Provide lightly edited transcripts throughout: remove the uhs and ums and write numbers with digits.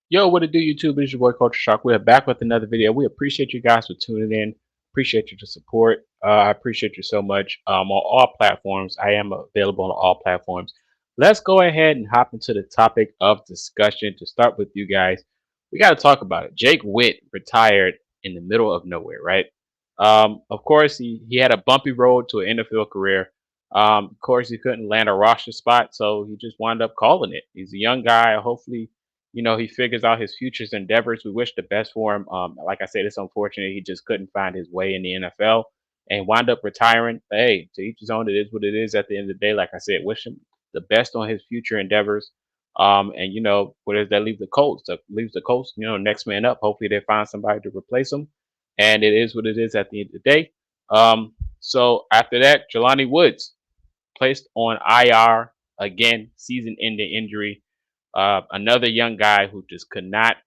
Yo, what it do, YouTube? It's your boy Culture Shock. We're back with another video. We appreciate you guys for tuning in. Appreciate your support. I appreciate you so much. On all platforms, I am available on all platforms. Let's go ahead and hop into the topic of discussion. To start with you guys, we got to talk about it. Jake Witt retired in the middle of nowhere, right? Of course, he had a bumpy road to an NFL career. Of course, he couldn't land a roster spot, so he just wound up calling it. He's a young guy. Hopefully, he figures out his future's endeavors. We wish the best for him. Like I said, it's unfortunate he just couldn't find his way in the NFL and wound up retiring. But hey, to each his own. It is what it is. At the end of the day, like I said, wish him the best on his future endeavors. And where does that leave the Colts? That leaves the Colts, next man up. Hopefully, they find somebody to replace him. And it is what it is at the end of the day. So after that, Jelani Woods placed on IR again, season-ending injury. Another young guy who just could not,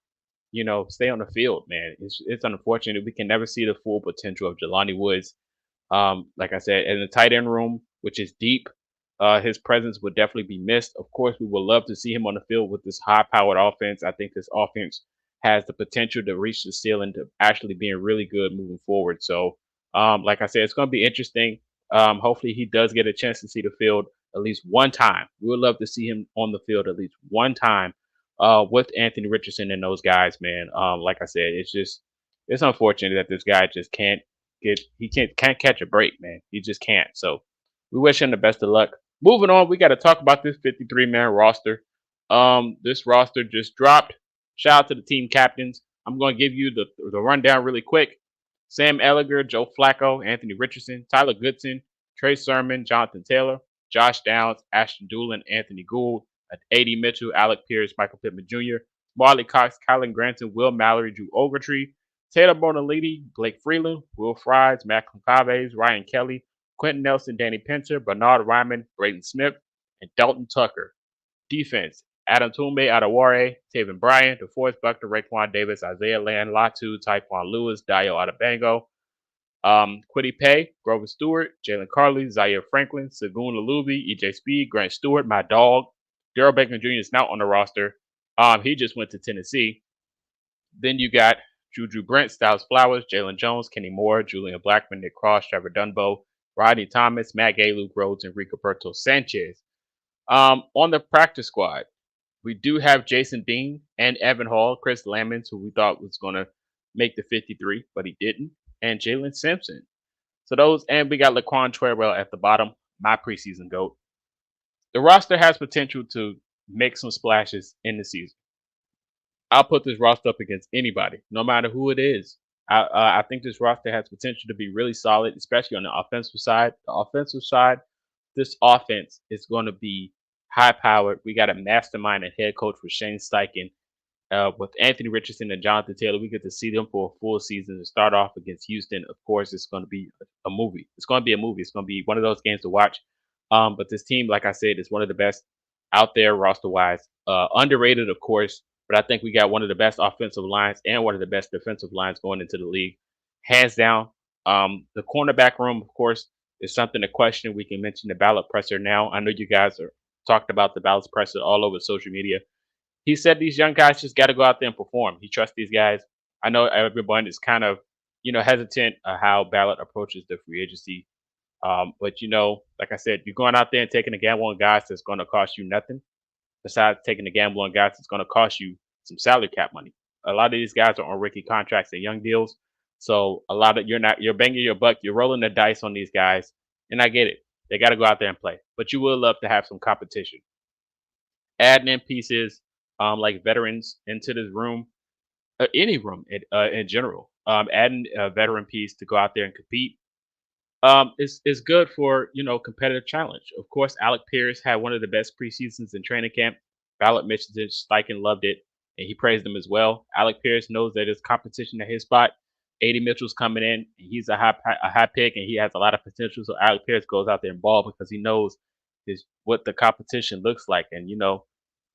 stay on the field. Man, it's unfortunate we can never see the full potential of Jelani Woods. Like I said, in the tight end room, which is deep, his presence would definitely be missed. Of course, we would love to see him on the field with this high-powered offense. I think this offense has the potential to reach the ceiling to actually being really good moving forward. So, like I said, it's going to be interesting. Hopefully, he does get a chance to see the field at least one time. We would love to see him on the field at least one time with Anthony Richardson and those guys, man. Like I said, it's unfortunate that this guy just can't catch a break, man. He just can't. So we wish him the best of luck. Moving on, we got to talk about this 53-man roster. This roster just dropped. Shout out to the team captains. I'm going to give you the rundown really quick. Sam Ellinger, Joe Flacco, Anthony Richardson, Tyler Goodson, Trey Sermon, Jonathan Taylor, Josh Downs, Ashton Doolin, Anthony Gould, A.D. Mitchell, Alec Pierce, Michael Pittman Jr., Marley Cox, Kylan Granson, Will Mallory, Drew Ogletree, Taylor Bonalidi, Blake Freeland, Will Fries, Matt Concaves, Ryan Kelly, Quentin Nelson, Danny Pinter, Bernard Ryman, Braden Smith, and Dalton Tucker. Defense: Adam Tumbe, Adewale, Taven Bryan, DeForest Buckner, Raekwon Davis, Isaiah Land, Latu, Tyquan Lewis, Dio Adabango, Quiddy Pay, Grover Stewart, Jalen Carley, Zaire Franklin, Segun Alubi, EJ Speed, Grant Stewart, my dog. Daryl Beckham Jr. is now on the roster. He just went to Tennessee. Then you got Juju Brent, Styles Flowers, Jalen Jones, Kenny Moore, Julian Blackman, Nick Cross, Trevor Dunbo, Rodney Thomas, Matt Gay, Luke Rhodes, and Ricoberto Sanchez. On the practice squad, we do have Jason Dean and Evan Hall, Chris Lamons, who we thought was going to make the 53, but he didn't, and Jalen Simpson. So those, and we got Laquan Treadwell at the bottom, my preseason GOAT. The roster has potential to make some splashes in the season. I'll put this roster up against anybody, no matter who it is. I think this roster has potential to be really solid, especially on the offensive side. The offensive side, this offense is going to be high powered. We got a mastermind and head coach with Shane Steichen. With Anthony Richardson and Jonathan Taylor, we get to see them for a full season to start off against Houston. Of course, it's going to be a movie. It's going to be a movie. It's going to be one of those games to watch. But this team, like I said, is one of the best out there roster wise. Underrated, of course, but I think we got one of the best offensive lines and one of the best defensive lines going into the league, hands down. The cornerback room, of course, is something to question. We can mention the ballot presser now. I know you guys are talked about the ballot presser all over social media. He said these young guys just got to go out there and perform. He trusts these guys. I know everyone is kind of, hesitant how Ballard approaches the free agency. But like I said, you're going out there and taking a gamble on guys that's going to cost you nothing. Besides taking a gamble on guys that's going to cost you some salary cap money. A lot of these guys are on rookie contracts and young deals. So a lot of you're banging your buck, you're rolling the dice on these guys. And I get it. They got to go out there and play. But you will love to have some competition. Adding in pieces like veterans into this room, any room in general. Adding a veteran piece to go out there and compete is good for competitive challenge. Of course, Alec Pierce had one of the best preseasons in training camp. Ballard mentioned it, Steichen loved it, and he praised him as well. Alec Pierce knows that there's competition at his spot. A.D. Mitchell's coming in, and he's a high pick, and he has a lot of potential. So Alec Pierce goes out there and ball because he knows what the competition looks like, and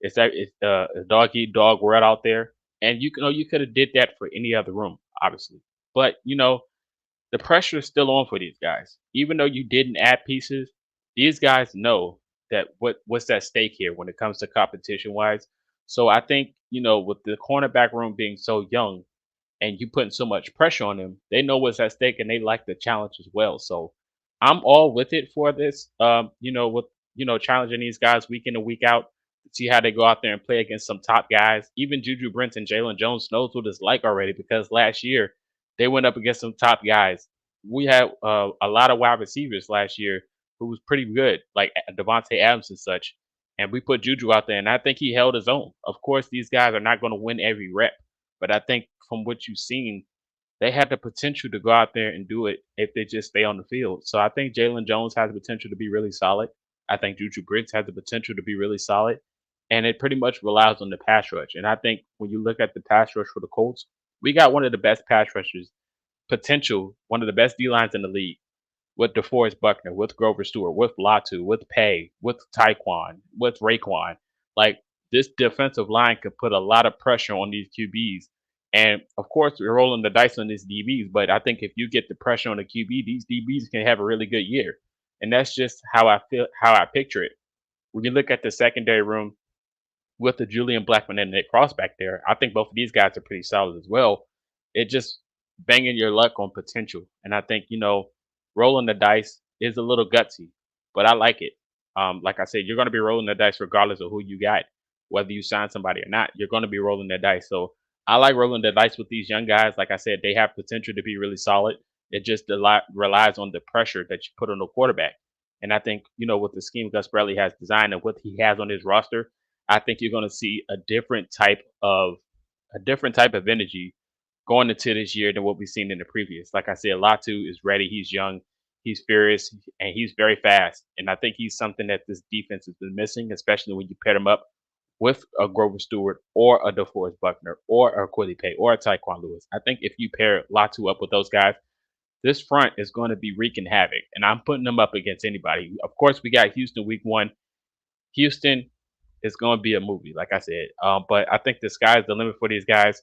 it's a dog eat dog world out there. And you could have did that for any other room, obviously, but the pressure is still on for these guys. Even though you didn't add pieces, these guys know that what's at stake here when it comes to competition wise. So I think, with the cornerback room being so young and you putting so much pressure on them, they know what's at stake and they like the challenge as well. So I'm all with it for this. With challenging these guys week in and week out to see how they go out there and play against some top guys. Even Juju Brent and Jalen Jones knows what it's like already because last year they went up against some top guys. We had a lot of wide receivers last year who was pretty good, like Devontae Adams and such. And we put Juju out there, and I think he held his own. Of course, these guys are not going to win every rep, but I think from what you've seen, they have the potential to go out there and do it if they just stay on the field. So I think Jalen Jones has the potential to be really solid. I think Juju Briggs has the potential to be really solid. And it pretty much relies on the pass rush. And I think when you look at the pass rush for the Colts, we got one of the best pass rushers, potential, one of the best D lines in the league with DeForest Buckner, with Grover Stewart, with Latu, with Pay, with Taekwon, with Raekwon. Like this defensive line could put a lot of pressure on these QBs. And of course, we're rolling the dice on these DBs, but I think if you get the pressure on the QB, these DBs can have a really good year. And that's just how I feel, how I picture it. When you look at the secondary room, with the Julian Blackman and Nick Cross back there, I think both of these guys are pretty solid as well. It just banging your luck on potential. And I think, rolling the dice is a little gutsy, but I like it. Like I said, you're going to be rolling the dice regardless of who you got, whether you sign somebody or not. You're going to be rolling the dice. So I like rolling the dice with these young guys. Like I said, they have potential to be really solid. It just relies on the pressure that you put on the quarterback. And I think, with the scheme Gus Bradley has designed and what he has on his roster, I think you're going to see a different type of energy going into this year than what we've seen in the previous. Like I said, Latu is ready. He's young, he's furious, and he's very fast. And I think he's something that this defense has been missing, especially when you pair him up with a Grover Stewart or a DeForest Buckner or a Quilly Pay or a Taekwon Lewis. I think if you pair Latu up with those guys, this front is going to be wreaking havoc. And I'm putting them up against anybody. Of course, we got Houston week one. Houston is going to be a movie, like I said. But I think the sky's the limit for these guys.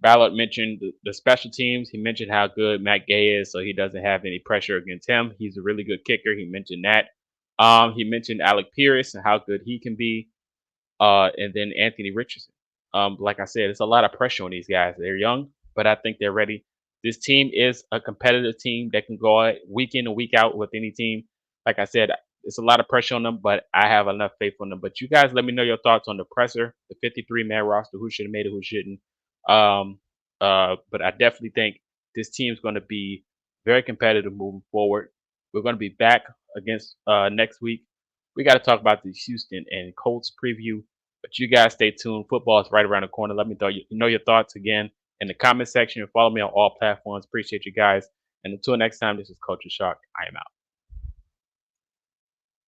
Ballard mentioned the special teams. He mentioned how good Matt Gay is, so he doesn't have any pressure against him. He's a really good kicker. He mentioned that. He mentioned Alec Pierce and how good he can be, and then Anthony Richardson. Like I said, it's a lot of pressure on these guys. They're young, but I think they're ready. This team is a competitive team that can go out week in and week out with any team. Like I said, it's a lot of pressure on them, but I have enough faith on them. But you guys, let me know your thoughts on the presser, the 53-man roster, who should have made it, who shouldn't. Um, but I definitely think this team's going to be very competitive moving forward. We're going to be back against next week. We got to talk about the Houston and Colts preview. But you guys stay tuned. Football is right around the corner. Let me know your thoughts again in the comment section and follow me on all platforms. Appreciate you guys. And until next time, this is Culture Shock. I am out.